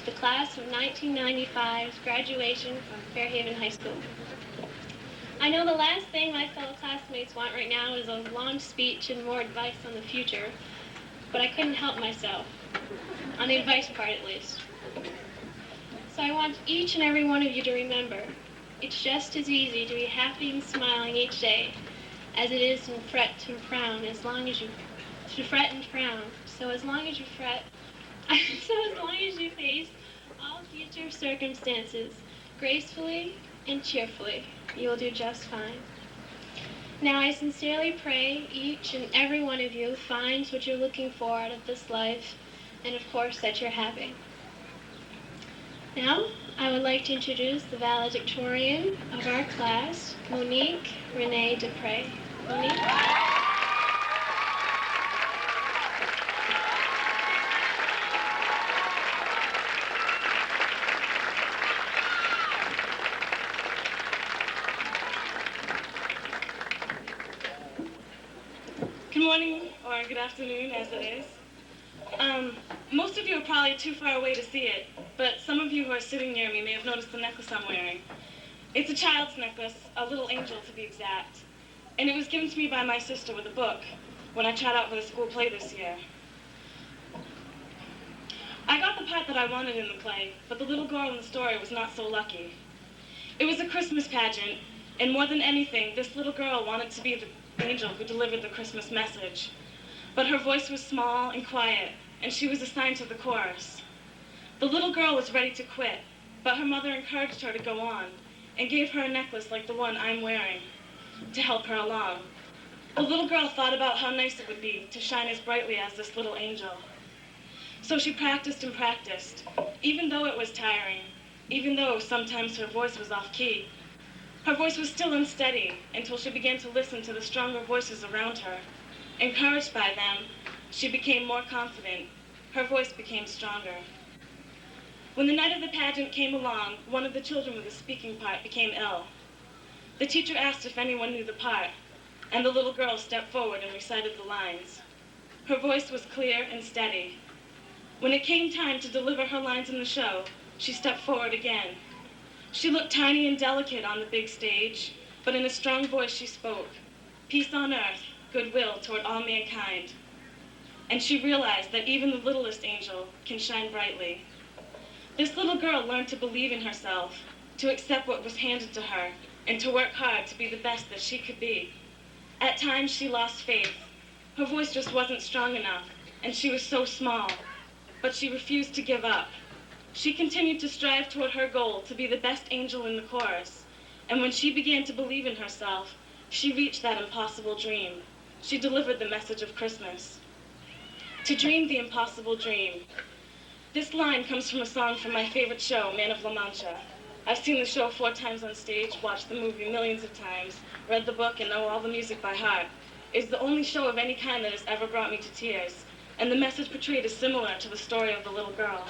to the class of 1995's graduation from Fairhaven High School. I know the last thing my fellow classmates want right now is a long speech and more advice on the future, but I couldn't help myself, on the advice part at least. So I want each and every one of you to remember, it's just as easy to be happy and smiling each day as it is to fret and frown, So as long as you fret, so as long as you face all future circumstances gracefully and cheerfully, you will do just fine. Now I sincerely pray each and every one of you finds what you're looking for out of this life, and of course that you're happy. Now, I would like to introduce the valedictorian of our class, Monique Renee Dupre. Monique? Good morning, or good afternoon, as it is. Most of you are probably too far away to see it, but some of you who are sitting near me may have noticed the necklace I'm wearing. It's a child's necklace, a little angel to be exact, and it was given to me by my sister with a book when I tried out for the school play this year. I got the part that I wanted in the play, but the little girl in the story was not so lucky. It was a Christmas pageant, and more than anything, this little girl wanted to be the angel who delivered the Christmas message. But her voice was small and quiet, and she was assigned to the chorus. The little girl was ready to quit, but her mother encouraged her to go on and gave her a necklace like the one I'm wearing to help her along. The little girl thought about how nice it would be to shine as brightly as this little angel. So she practiced and practiced, even though it was tiring, even though sometimes her voice was off key. Her voice was still unsteady until she began to listen to the stronger voices around her. Encouraged by them, she became more confident. Her voice became stronger. When the night of the pageant came along, one of the children with the speaking part became ill. The teacher asked if anyone knew the part, and the little girl stepped forward and recited the lines. Her voice was clear and steady. When it came time to deliver her lines in the show, she stepped forward again. She looked tiny and delicate on the big stage, but in a strong voice she spoke, "Peace on earth, goodwill toward all mankind." And she realized that even the littlest angel can shine brightly. This little girl learned to believe in herself, to accept what was handed to her, and to work hard to be the best that she could be. At times she lost faith. Her voice just wasn't strong enough, and she was so small. But she refused to give up. She continued to strive toward her goal to be the best angel in the chorus. And when she began to believe in herself, she reached that impossible dream. She delivered the message of Christmas. To dream the impossible dream. This line comes from a song from my favorite show, Man of La Mancha. I've seen the show 4 times on stage, watched the movie millions of times, read the book, and know all the music by heart. It's the only show of any kind that has ever brought me to tears, and the message portrayed is similar to the story of the little girl.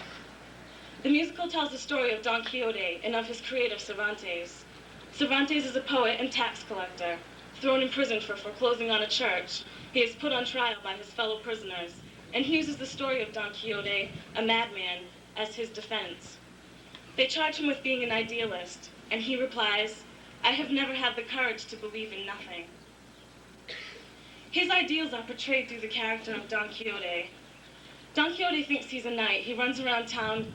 The musical tells the story of Don Quixote and of his creator, Cervantes. Cervantes is a poet and tax collector. Thrown in prison for foreclosing on a church, he is put on trial by his fellow prisoners, and he uses the story of Don Quixote, a madman, as his defense. They charge him with being an idealist, and he replies, "I have never had the courage to believe in nothing." His ideals are portrayed through the character of Don Quixote. Don Quixote thinks he's a knight. He runs around town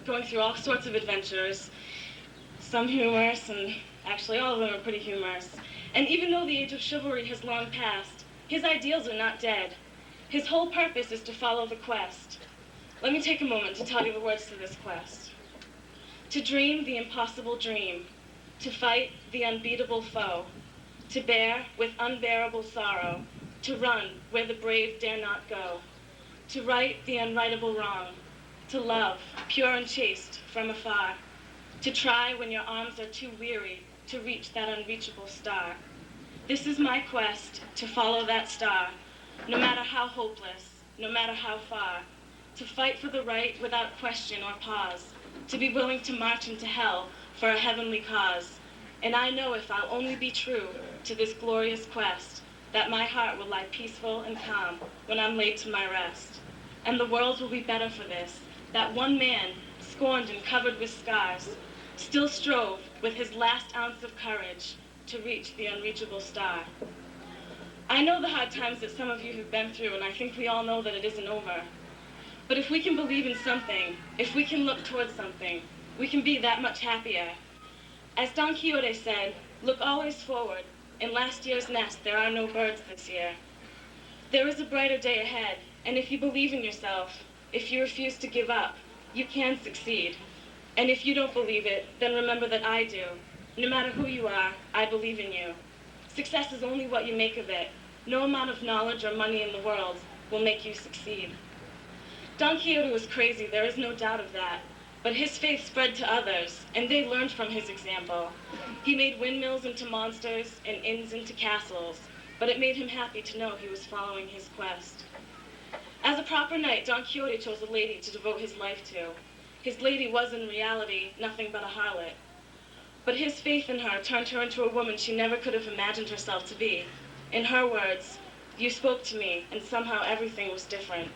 going through all sorts of adventures, some humorous, and actually all of them are pretty humorous. And even though the age of chivalry has long passed, his ideals are not dead. His whole purpose is to follow the quest. Let me take a moment to tell you the words to this quest. To dream the impossible dream, to fight the unbeatable foe, to bear with unbearable sorrow, to run where the brave dare not go, to right the unrightable wrong, to love, pure and chaste, from afar, to try when your arms are too weary to reach that unreachable star. This is my quest, to follow that star, no matter how hopeless, no matter how far, to fight for the right without question or pause, to be willing to march into hell for a heavenly cause. And I know if I'll only be true to this glorious quest, that my heart will lie peaceful and calm when I'm laid to my rest. And the world will be better for this, that one man scorned and covered with scars, still strove with his last ounce of courage to reach the unreachable star. I know the hard times that some of you have been through, and I think we all know that it isn't over. But if we can believe in something, if we can look towards something, we can be that much happier. As Don Quixote said, look always forward. In last year's nest, there are no birds this year. There is a brighter day ahead, and if you believe in yourself, if you refuse to give up, you can succeed. And if you don't believe it, then remember that I do. No matter who you are, I believe in you. Success is only what you make of it. No amount of knowledge or money in the world will make you succeed. Don Quixote was crazy, there is no doubt of that. But his faith spread to others, and they learned from his example. He made windmills into monsters and inns into castles, but it made him happy to know he was following his quest. As a proper knight, Don Quixote chose a lady to devote his life to. His lady was in reality nothing but a harlot. But his faith in her turned her into a woman she never could have imagined herself to be. In her words, "You spoke to me, and somehow everything was different."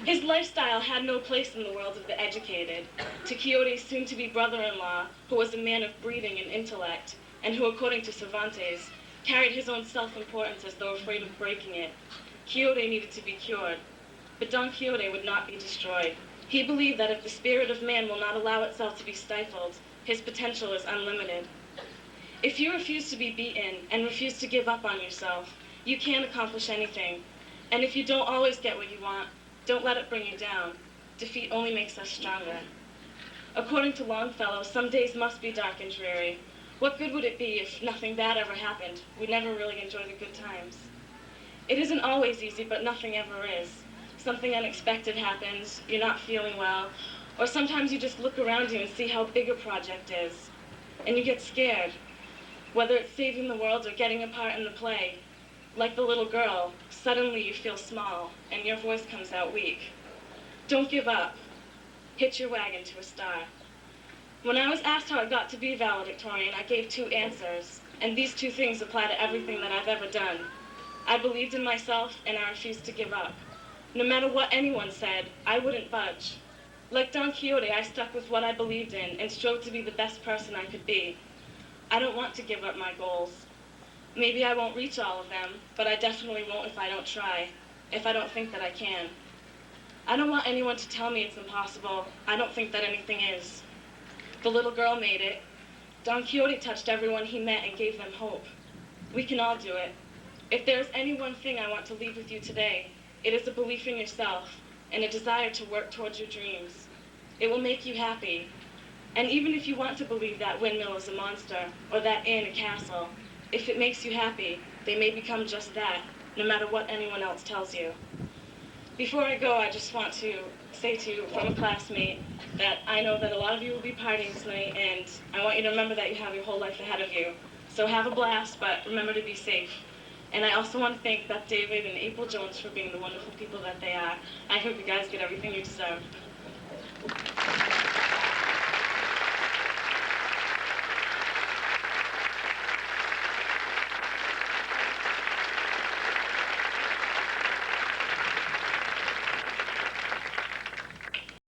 His lifestyle had no place in the world of the educated. To Quixote's soon-to-be brother-in-law, who was a man of breeding and intellect, and who, according to Cervantes, carried his own self-importance as though afraid of breaking it, Quixote needed to be cured. But Don Quixote would not be destroyed. He believed that if the spirit of man will not allow itself to be stifled, his potential is unlimited. If you refuse to be beaten and refuse to give up on yourself, you can accomplish anything. And if you don't always get what you want, don't let it bring you down. Defeat only makes us stronger. According to Longfellow, some days must be dark and dreary. What good would it be if nothing bad ever happened? We'd never really enjoy the good times. It isn't always easy, but nothing ever is. Something unexpected happens, you're not feeling well, or sometimes you just look around you and see how big a project is, and you get scared. Whether it's saving the world or getting a part in the play, like the little girl, suddenly you feel small, and your voice comes out weak. Don't give up. Hitch your wagon to a star. When I was asked how it got to be valedictorian, I gave 2 answers, and these 2 things apply to everything that I've ever done. I believed in myself, and I refused to give up. No matter what anyone said, I wouldn't budge. Like Don Quixote, I stuck with what I believed in and strove to be the best person I could be. I don't want to give up my goals. Maybe I won't reach all of them, but I definitely won't if I don't try, if I don't think that I can. I don't want anyone to tell me it's impossible. I don't think that anything is. The little girl made it. Don Quixote touched everyone he met and gave them hope. We can all do it. If there's any one thing I want to leave with you today, it is a belief in yourself and a desire to work towards your dreams. It will make you happy. And even if you want to believe that windmill is a monster or that inn a castle, if it makes you happy, they may become just that, no matter what anyone else tells you. Before I go, I just want to say to you from a classmate that I know that a lot of you will be partying tonight, and I want you to remember that you have your whole life ahead of you. So have a blast, but remember to be safe. And I also want to thank Beth David and April Jones for being the wonderful people that they are. I hope you guys get everything you deserve.